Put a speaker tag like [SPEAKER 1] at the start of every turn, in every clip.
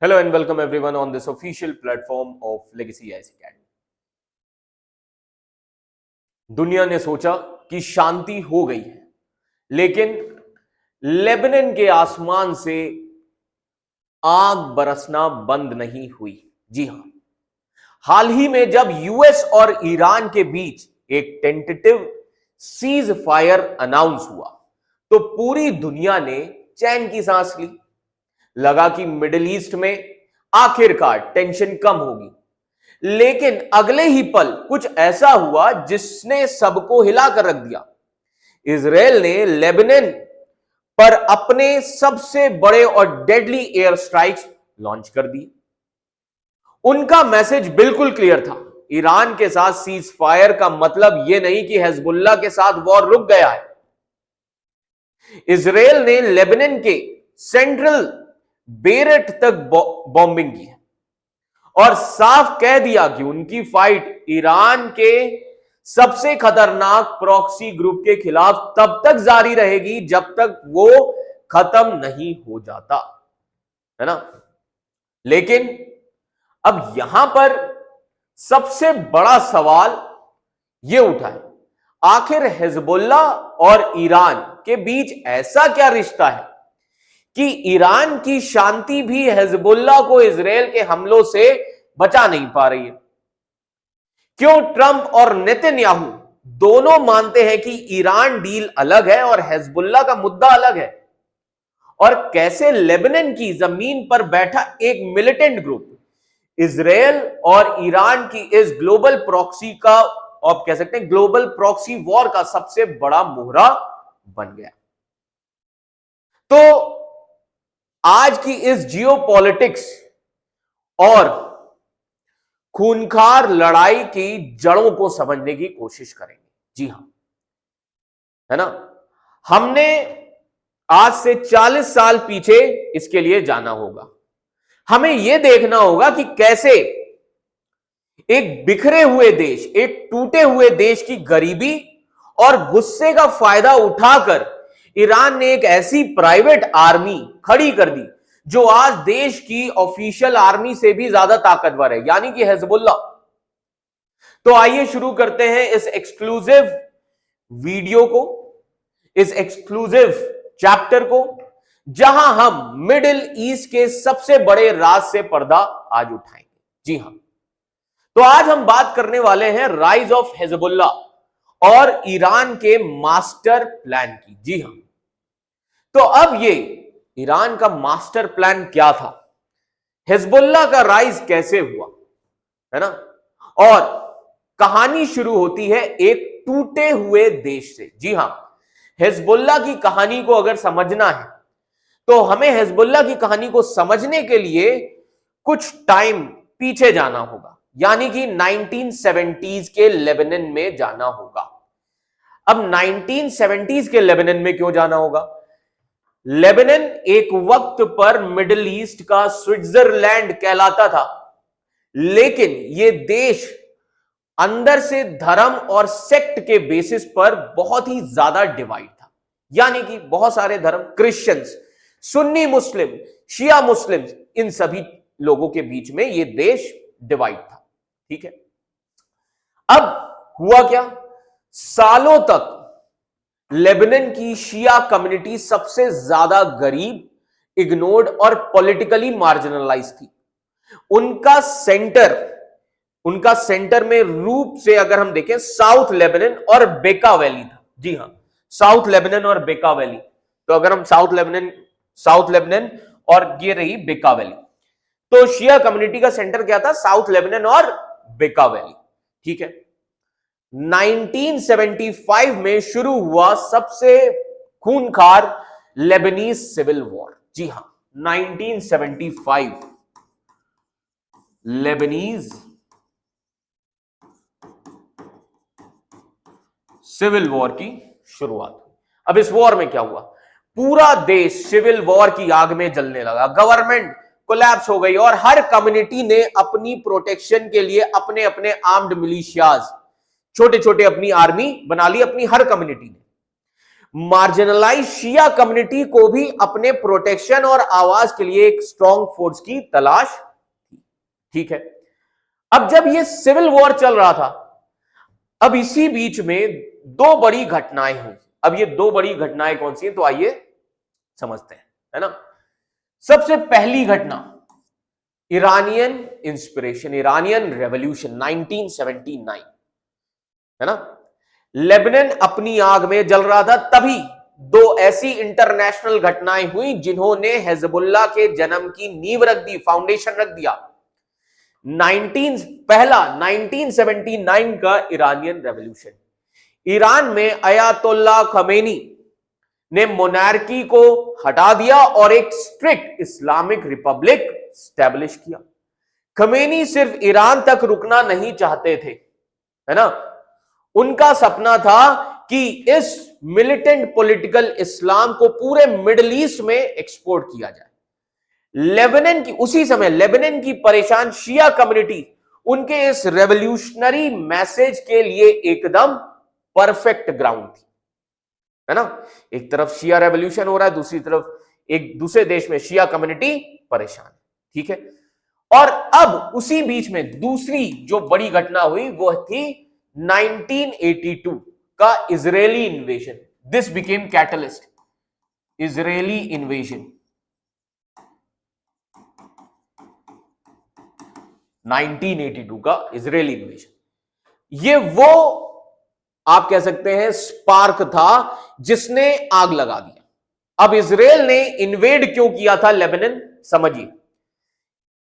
[SPEAKER 1] Hello and welcome everyone on this official platform of Legacy IAS Academy. दुनिया ने सोचा कि शांति हो गई है, लेकिन लेबनान के आसमान से आग बरसना बंद नहीं हुई। जी हां, हाल ही में जब यूएस और ईरान के बीच एक टेंटेटिव सीज फायर अनाउंस हुआ, तो पूरी दुनिया ने चैन की सांस ली। लगा कि मिडिल ईस्ट में आखिरकार टेंशन कम होगी, लेकिन अगले ही पल कुछ ऐसा हुआ जिसने सबको हिलाकर रख दिया। इजराइल ने लेबनान पर अपने सबसे बड़े और डेडली एयर स्ट्राइक्स लॉन्च कर दिए। उनका मैसेज बिल्कुल क्लियर था, ईरान के साथ सीज फायर का मतलब यह नहीं कि हिजबुल्लाह के साथ वॉर रुक गया है। इजराइल ने लेबनान के सेंट्रल बेरेट तक बॉम्बिंग की है और साफ कह दिया कि उनकी फाइट ईरान के सबसे खतरनाक प्रॉक्सी ग्रुप के खिलाफ तब तक जारी रहेगी जब तक वो खत्म नहीं हो जाता, है ना। लेकिन अब यहां पर सबसे बड़ा सवाल यह उठा है, आखिर हिजबुल्लाह और ईरान के बीच ऐसा क्या रिश्ता है कि ईरान की शांति भी हिजबुल्लाह को इजराइल के हमलों से बचा नहीं पा रही है। क्यों ट्रंप और नेतन्याहू दोनों मानते हैं कि ईरान डील अलग है और हिजबुल्लाह का मुद्दा अलग है, और कैसे लेबनान की जमीन पर बैठा एक मिलिटेंट ग्रुप इजराइल और ईरान की इस ग्लोबल प्रॉक्सी का, आप कह सकते हैं ग्लोबल प्रॉक्सी वॉर का सबसे बड़ा मोहरा बन गया। तो आज की इस जियोपॉलिटिक्स और खूंखार लड़ाई की जड़ों को समझने की कोशिश करेंगे। जी हां, है ना। हमने आज से 40 साल पीछे इसके लिए जाना होगा। हमें यह देखना होगा कि कैसे एक बिखरे हुए देश, एक टूटे हुए देश की गरीबी और गुस्से का फायदा उठाकर ईरान ने एक ऐसी प्राइवेट आर्मी खड़ी कर दी जो आज देश की ऑफिशियल आर्मी से भी ज्यादा ताकतवर है, यानी कि हिजबुल्लाह। तो आइए शुरू करते हैं इस एक्सक्लूसिव वीडियो को, इस एक्सक्लूसिव चैप्टर को, जहां हम मिडिल ईस्ट के सबसे बड़े राज से पर्दा आज उठाएंगे। जी हां, तो आज हम बात करने वाले हैं राइज ऑफ हिजबुल्लाह और ईरान के मास्टर प्लान की। जी हां, तो अब ये ईरान का मास्टर प्लान क्या था, हिजबुल्लाह का राइज कैसे हुआ, है ना। और कहानी शुरू होती है एक टूटे हुए देश से। जी हां, हिजबुल्लाह की कहानी को अगर समझना है तो हमें हिजबुल्लाह की कहानी को समझने के लिए कुछ टाइम पीछे जाना होगा, यानी कि 1970s के लेबनान में जाना होगा। अब 1970s के लेबनान में क्यों जाना होगा? लेबनान एक वक्त पर मिडिल ईस्ट का स्विट्जरलैंड कहलाता था, लेकिन यह देश अंदर से धर्म और सेक्ट के बेसिस पर बहुत ही ज्यादा डिवाइड था, यानी कि बहुत सारे धर्म, क्रिश्चियंस, सुन्नी मुस्लिम, शिया मुस्लिम, इन सभी लोगों के बीच में यह देश डिवाइड था। ठीक है, अब हुआ क्या, सालों तक लेबनान की शिया कम्युनिटी सबसे ज्यादा गरीब, इग्नोर्ड और पॉलिटिकली मार्जिनलाइज थी। उनका सेंटर में रूप से अगर हम देखें साउथ लेबनान और बेका वैली था। जी हां, साउथ लेबनान और बेका वैली। तो अगर हम साउथ लेबनान और ये रही बेका वैली, तो शिया कम्युनिटी का सेंटर क्या था? साउथ लेबनान और बेका वैली। ठीक है, 1975 में शुरू हुआ सबसे खूंखार लेबनीज सिविल वॉर। जी हां, 1975 लेबनीज सिविल वॉर की शुरुआत हुई। अब इस वॉर में क्या हुआ, पूरा देश सिविल वॉर की आग में जलने लगा, गवर्नमेंट कोलैप्स हो गई और हर कम्युनिटी ने अपनी प्रोटेक्शन के लिए अपने अपने आर्म्ड मिलिशियाज, छोटे छोटे अपनी आर्मी बना ली अपनी हर कम्युनिटी ने। मार्जिनलाइज शिया कम्युनिटी को भी अपने प्रोटेक्शन और आवाज के लिए एक स्ट्रॉन्ग फोर्स की तलाश थी। ठीक है, अब जब ये सिविल वॉर चल रहा था, अब इसी बीच में दो बड़ी घटनाएं हुई। अब ये दो बड़ी घटनाएं कौन सी हैं, तो आइए समझते हैं, है ना। सबसे पहली घटना ईरानियन इंस्पिरेशन, ईरानियन रेवोल्यूशन 1979, है ना। लेबनान अपनी आग में जल रहा था, तभी दो ऐसी इंटरनेशनल घटनाएं हुई जिन्होंने हिजबुल्लाह के जन्म की नींव रख दी, फाउंडेशन रख दिया। 1979 का ईरानियन रेवोल्यूशन। ईरान में अयातुल्लाह खमेनी ने मोनार्की को हटा दिया और एक स्ट्रिक्ट इस्लामिक रिपब्लिक स्टैब्लिश किया। खमेनी सिर्फ ईरान तक रुकना नहीं चाहते थे, है ना। उनका सपना था कि इस मिलिटेंट पॉलिटिकल इस्लाम को पूरे मिडिल ईस्ट में एक्सपोर्ट किया जाए। लेबनान की, उसी समय लेबनान की परेशान शिया कम्युनिटी उनके इस रेवोल्यूशनरी मैसेज के लिए एकदम परफेक्ट ग्राउंड थी, है ना। एक तरफ शिया रेवोल्यूशन हो रहा है, दूसरी तरफ एक दूसरे देश में शिया कम्युनिटी परेशान है, ठीक है। और अब उसी बीच में दूसरी जो बड़ी घटना हुई वो थी 1982 का Israeli invasion. This became catalyst, Israeli invasion 1982 का इजरायली इन्वेजन। ये वो आप कह सकते हैं स्पार्क था जिसने आग लगा दिया। अब इजराइल ने इन्वेड क्यों किया था लेबनान, समझिए।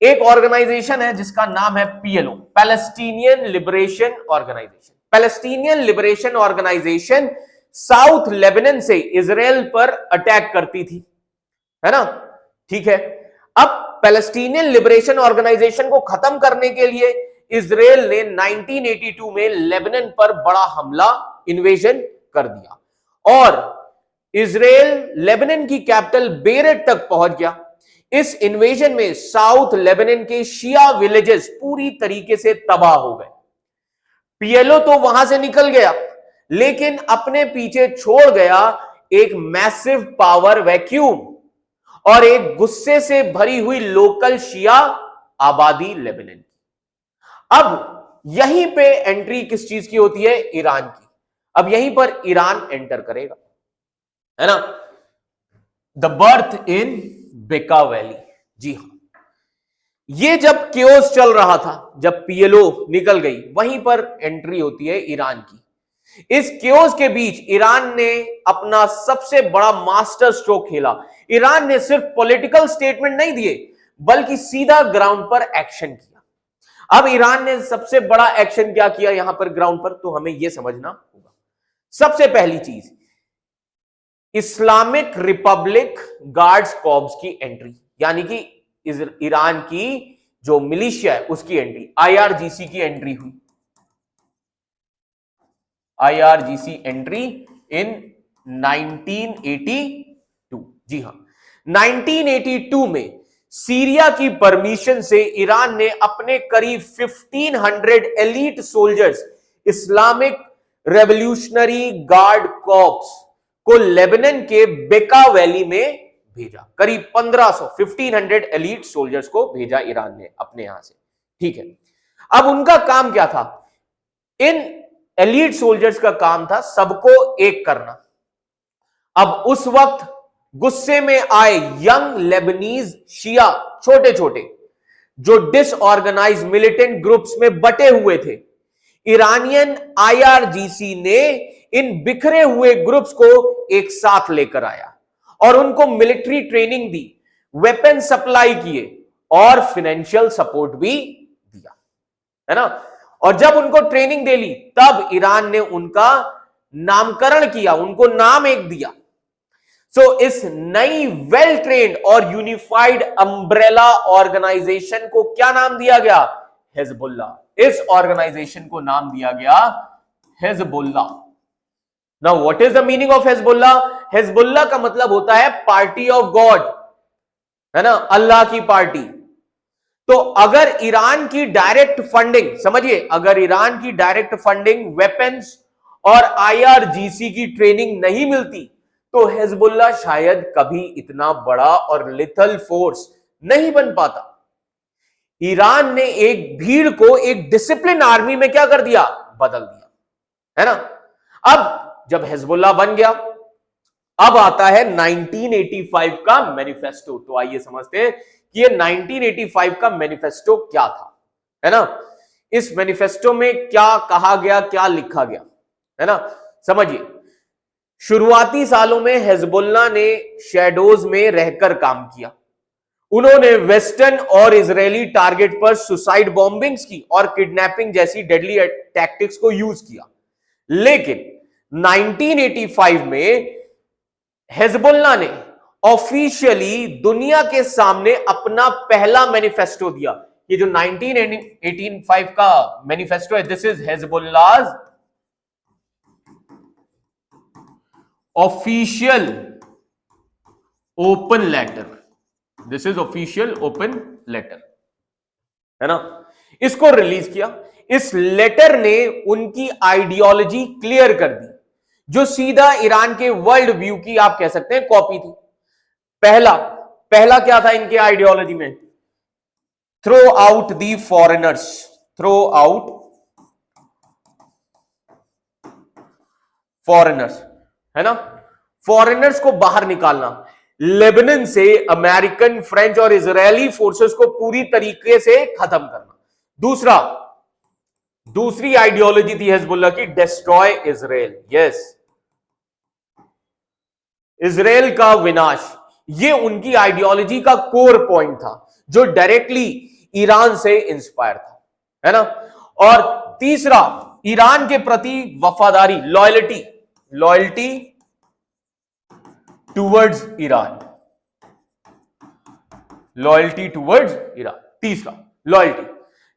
[SPEAKER 1] एक ऑर्गेनाइजेशन है जिसका नाम है PLO, Palestinian Liberation Organisation. Palestinian Liberation Organisation south Lebanon से इजराइल पर अटैक करती थी, है ना, ठीक है। अब पैलेस्टीनियन लिबरेशन ऑर्गेनाइजेशन को खत्म करने के लिए इजराइल ने 1982 में लेबनान पर बड़ा हमला, इन्वेजन कर दिया और इजराइल लेबनान की कैपिटल बेरेट तक पहुंच गया। इस इन्वेजन में साउथ लेबनान के शिया विलेजेस पूरी तरीके से तबाह हो गए। पीएलओ तो वहां से निकल गया, लेकिन अपने पीछे छोड़ गया एक मैसिव पावर वैक्यूम और एक गुस्से से भरी हुई लोकल शिया आबादी लेबनान की। अब यहीं पे एंट्री किस चीज की होती है, ईरान की। अब यहीं पर ईरान एंटर करेगा, है ना। द बर्थ इन बेका वैली, जी हां। ये जब केओस चल रहा था, जब पीएलओ निकल गई, वहीं पर एंट्री होती है ईरान की। इस केओस के बीच ईरान ने अपना सबसे बड़ा मास्टर स्ट्रोक खेला। ईरान ने सिर्फ पॉलिटिकल स्टेटमेंट नहीं दिए, बल्कि सीधा ग्राउंड पर एक्शन किया। अब ईरान ने सबसे बड़ा एक्शन क्या किया यहां पर ग्राउंड पर, तो हमें यह समझना होगा। सबसे पहली चीज, इस्लामिक रिपब्लिक गार्ड्स कॉर्प्स की एंट्री, यानी कि ईरान की जो मिलिशिया है उसकी एंट्री, आईआरजीसी की एंट्री हुई। आईआरजीसी एंट्री इन 1982, जी हां। 1982 में सीरिया की परमिशन से ईरान ने अपने करीब 1500 elite soldiers, Islamic revolutionary guard corps को लेबनान के बेका वैली में भेजा। करीब 1500 एलीट सोल्जर्स को भेजा ईरान ने अपने यहां से, ठीक है। अब उनका काम क्या था, इन एलीट सोल्जर्स का काम था सबको एक करना। अब उस वक्त गुस्से में आए यंग लेबनीज शिया, छोटे छोटे जो डिसऑर्गेनाइज मिलिटेंट ग्रुप्स में बटे हुए थे, ईरानियन आईआरजीसी ने इन बिखरे हुए ग्रुप्स को एक साथ लेकर आया और उनको मिलिट्री ट्रेनिंग दी, वेपन सप्लाई किए और फाइनेंशियल सपोर्ट भी दिया, है ना। और जब उनको ट्रेनिंग दे ली, तब ईरान ने उनका नामकरण किया, उनको नाम एक दिया। सो इस नई वेल ट्रेन्ड और यूनिफाइड अम्ब्रेला ऑर्गेनाइजेशन को क्या नाम दिया गया, हिजबुल्लाह। इस ऑर्गेनाइजेशन को नाम दिया गया Hezbollah. Now what is the meaning of Hezbollah? Hezbollah का मतलब होता है पार्टी ऑफ गॉड, है ना, अल्लाह की पार्टी। तो अगर ईरान की डायरेक्ट फंडिंग, समझिए, अगर ईरान की डायरेक्ट फंडिंग, वेपन्स और IRGC की ट्रेनिंग नहीं मिलती तो हिजबुल्लाह शायद कभी इतना बड़ा और लिथल फोर्स नहीं बन पाता। ईरान ने एक भीड़ को एक डिसिप्लिन आर्मी में क्या कर दिया, बदल दिया, है ना। अब जब हिजबुल्लाह बन गया, अब आता है 1985 का मैनिफेस्टो। तो आइए समझते हैं कि ये 1985 का मैनिफेस्टो क्या था, है ना। इस मैनिफेस्टो में क्या कहा गया, क्या लिखा गया, है ना। समझिए, शुरुआती सालों में हिजबुल्लाह ने शैडोज में रहकर काम किया। उन्होंने वेस्टर्न और इजरायली टारगेट पर सुसाइड बॉम्बिंग्स की और किडनैपिंग जैसी डेडली टैक्टिक्स को यूज किया। लेकिन 1985 में हिजबुल्लाह ने ऑफिशियली दुनिया के सामने अपना पहला मैनिफेस्टो दिया। ये जो 1985 का मैनिफेस्टो है, this is Hezbollah official open letter. This is official open letter, है ना। इसको रिलीज किया। इस लेटर ने उनकी आइडियोलॉजी क्लियर कर दी, जो सीधा ईरान के वर्ल्ड व्यू की आप कह सकते हैं कॉपी थी। पहला क्या था इनके आइडियोलॉजी में, throw out the foreigners, throw out foreigners, है ना। फॉरेनर्स को बाहर निकालना, लेबनान से अमेरिकन, फ्रेंच और इजरायली फोर्सेस को पूरी तरीके से खत्म करना। दूसरी आइडियोलॉजी थी हिजबुल्लाह की, डिस्ट्रॉय इजराइल। यस, इजराइल का विनाश, ये उनकी आइडियोलॉजी का कोर पॉइंट था, जो डायरेक्टली ईरान से इंस्पायर था, है ना। और तीसरा, ईरान के प्रति वफादारी, loyalty towards Iran, loyalty towards Iran. तीसरा, लॉयल्टी।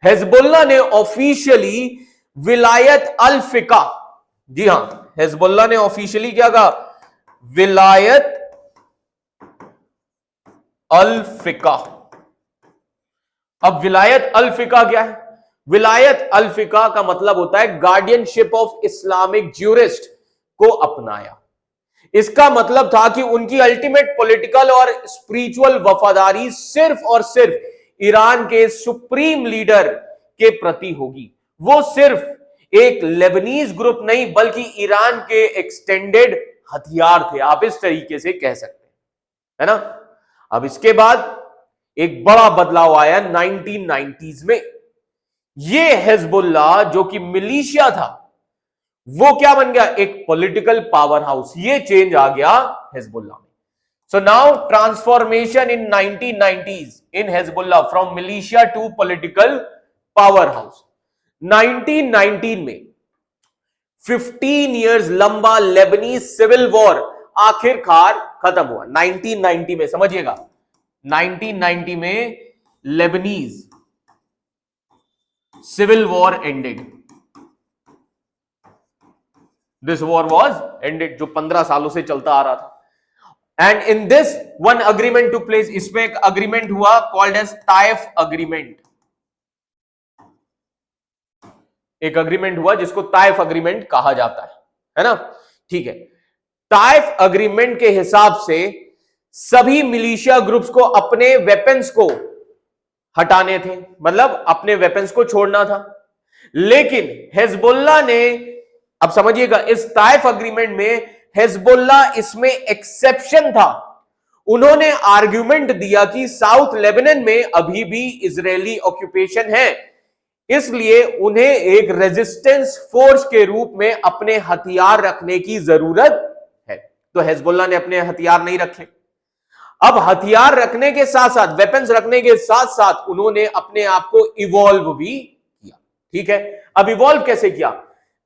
[SPEAKER 1] हिजबुल्लाह ने ऑफिशियली विलायत अल फिका, जी हां, हिजबुल्लाह ने ऑफिशियली क्या कहा, विलायत अल फिका। अब विलायत अल फिका क्या है? विलायत अल फिका का मतलब होता है गार्डियनशिप ऑफ इस्लामिक ज्यूरिस्ट को अपनाया। इसका मतलब था कि उनकी अल्टीमेट पॉलिटिकल और स्पिरिचुअल वफादारी सिर्फ और सिर्फ ईरान के सुप्रीम लीडर के प्रति होगी। वो सिर्फ एक लेबनीज ग्रुप नहीं, बल्कि ईरान के एक्सटेंडेड हथियार थे, आप इस तरीके से कह सकते हैं, है ना। अब इसके बाद एक बड़ा बदलाव आया 1990s में। ये हिजबुल्लाह जो कि मिलिशिया था, वो क्या बन गया, एक पॉलिटिकल पावर हाउस। ये चेंज आ गया हिजबुल्लाह में। So now transformation in 1990s in Hezbollah from militia to political power house. 1919 में 15 इयर्स लंबा लेबनीज सिविल वॉर आखिरकार खत्म हुआ। 1990 में, समझिएगा, 1990 में Lebanese civil war ended. This war was ended, जो 15 सालों से चलता आ रहा था। And in this one agreement to place, इसमें एक अग्रीमेंट हुआ कॉल्ड एज ताइफ अग्रीमेंट। एक अग्रीमेंट हुआ जिसको ताइफ अग्रीमेंट कहा जाता है ना। ठीक है, ताइफ अग्रीमेंट के हिसाब से सभी मिलिशिया ग्रुप्स को अपने वेपन्स को हटाने थे, मतलब अपने वेपन्स को छोड़ना था। लेकिन हिजबुल्लाह ने, अब समझिएगा, इस ताइफ अग्रीमेंट में हिजबुल्लाह इसमें एक्सेप्शन था। उन्होंने आर्ग्यूमेंट दिया कि साउथ लेबनान में अभी भी इजरायली ऑक्यूपेशन है, इसलिए उन्हें एक रेजिस्टेंस फोर्स के रूप में अपने हथियार रखने की जरूरत है। तो हिजबुल्लाह ने अपने हथियार नहीं रखे। अब हथियार रखने के साथ साथ, वेपन्स रखने के साथ साथ, उन्होंने अपने आप को इवॉल्व भी किया। ठीक है, अब इवॉल्व कैसे किया?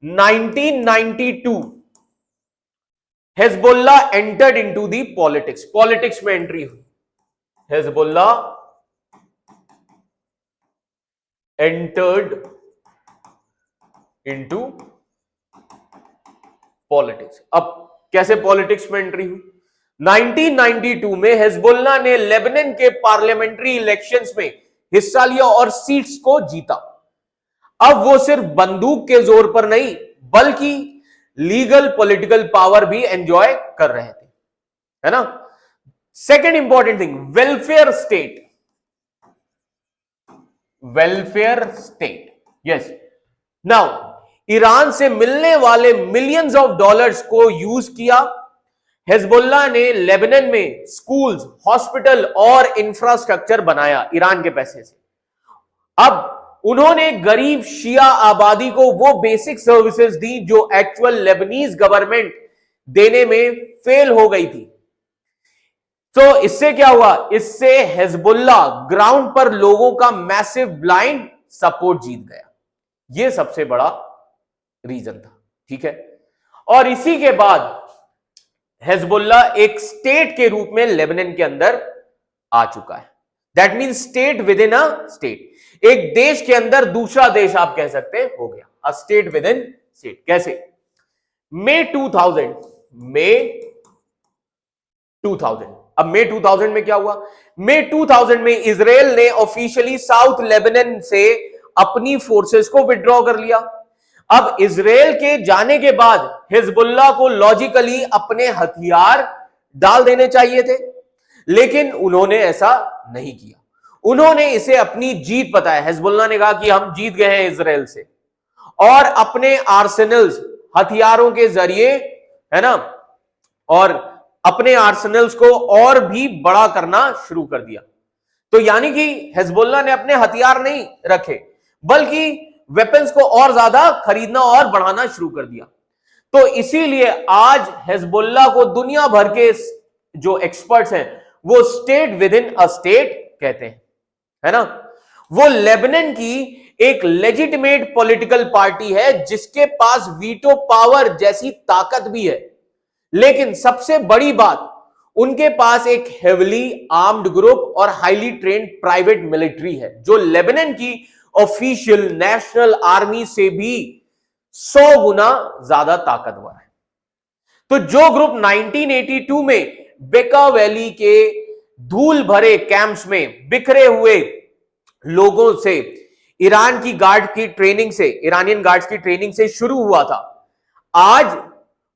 [SPEAKER 1] 1992 Hezbollah entered into the politics. Politics में एंट्री हुई। Hezbollah entered into politics. अब कैसे पॉलिटिक्स में एंट्री हुई? 1992 में हिजबुल्लाह ने लेबनान के पार्लियामेंट्री इलेक्शंस में हिस्सा लिया और सीट्स को जीता। अब वो सिर्फ बंदूक के जोर पर नहीं, बल्कि लीगल पॉलिटिकल पावर भी एंजॉय कर रहे थे, है ना। Second important thing, welfare state, welfare state, yes. Now Iran से मिलने वाले मिलियंस ऑफ डॉलर्स को यूज किया। हिजबुल्लाह ने लेबनान में स्कूल्स, हॉस्पिटल और इंफ्रास्ट्रक्चर बनाया ईरान के पैसे से। अब उन्होंने गरीब शिया आबादी को वो बेसिक सर्विसेज दी जो एक्चुअल लेबनीज गवर्नमेंट देने में फेल हो गई थी। तो इससे क्या हुआ, इससे हिजबुल्लाह ग्राउंड पर लोगों का मैसिव ब्लाइंड सपोर्ट जीत गया। यह सबसे बड़ा रीजन था, ठीक है। और इसी के बाद हिजबुल्लाह एक स्टेट के रूप में लेबनान के अंदर आ चुका है। That means state with in a state, एक देश के अंदर दूसरा देश आप कह सकते हैं, हो गया a state with in state. कैसे? मई 2000, अब मई 2000 में क्या हुआ? मई 2000 में इजराइल ने ऑफिशियली साउथ लेबनान से अपनी फोर्सेस को विड्रॉ कर लिया। अब इजराइल के जाने के बाद हिजबुल्लाह को लॉजिकली अपने हथियार डाल देने चाहिए थे, लेकिन उन्होंने ऐसा नहीं किया। उन्होंने इसे अपनी जीत बताया। हिजबुल्लाह ने कहा कि हम जीत गए हैं इजराइल से, और अपने आर्सेनल्स, हथियारों के जरिए, है ना, और अपने आर्सेनल्स को और भी बड़ा करना शुरू कर दिया। तो यानी कि हिजबुल्लाह ने अपने हथियार नहीं रखे, बल्कि वेपन्स को और ज्यादा खरीदना और बढ़ाना शुरू कर दिया। तो इसीलिए आज हिजबुल्लाह को दुनिया भर के जो एक्सपर्ट्स हैं वो state with in a state कहते हैं, है ना। वो लेबनान की एक लेजिटिमेट पॉलिटिकल पार्टी है जिसके पास वीटो पावर जैसी ताकत भी है, लेकिन सबसे बड़ी बात, उनके पास एक हेविली आर्म्ड ग्रुप और हाईली ट्रेन्ड प्राइवेट मिलिट्री है, जो लेबनान की ऑफिशियल नेशनल आर्मी से भी 100 गुना ज्यादा ताकतवर है। तो जो ग्रुप 1982 में बेका वैली के धूल भरे कैंप्स में बिखरे हुए लोगों से, ईरान की गार्ड की ट्रेनिंग से, इरानियन गार्ड्स की ट्रेनिंग से शुरू हुआ था, आज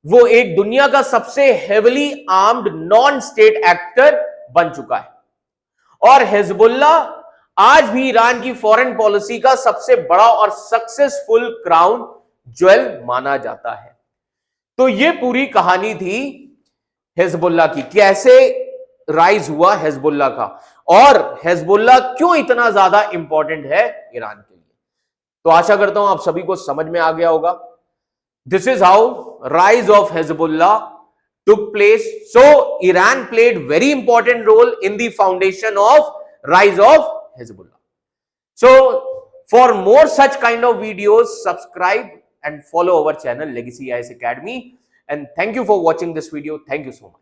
[SPEAKER 1] वो एक दुनिया का सबसे heavily armed non state actor बन चुका है। और हिजबुल्लाह आज भी ईरान की फॉरेन पॉलिसी का सबसे बड़ा और सक्सेसफुल क्राउन ज्वेल माना जाता है। तो ये पूरी कहानी थी हिजबुल्लाह की, कैसे राइज हुआ हिजबुल्लाह का, और हिजबुल्लाह क्यों इतना ज्यादा इंपॉर्टेंट है ईरान के लिए। तो आशा करता हूं आप सभी को समझ में आ गया होगा। This is how rise of Hezbollah took place. So Iran played very important role in the foundation of rise of Hezbollah. So for more such kind of videos, subscribe and follow our channel Legacy IAS Academy. And thank you for watching this video. Thank you so much.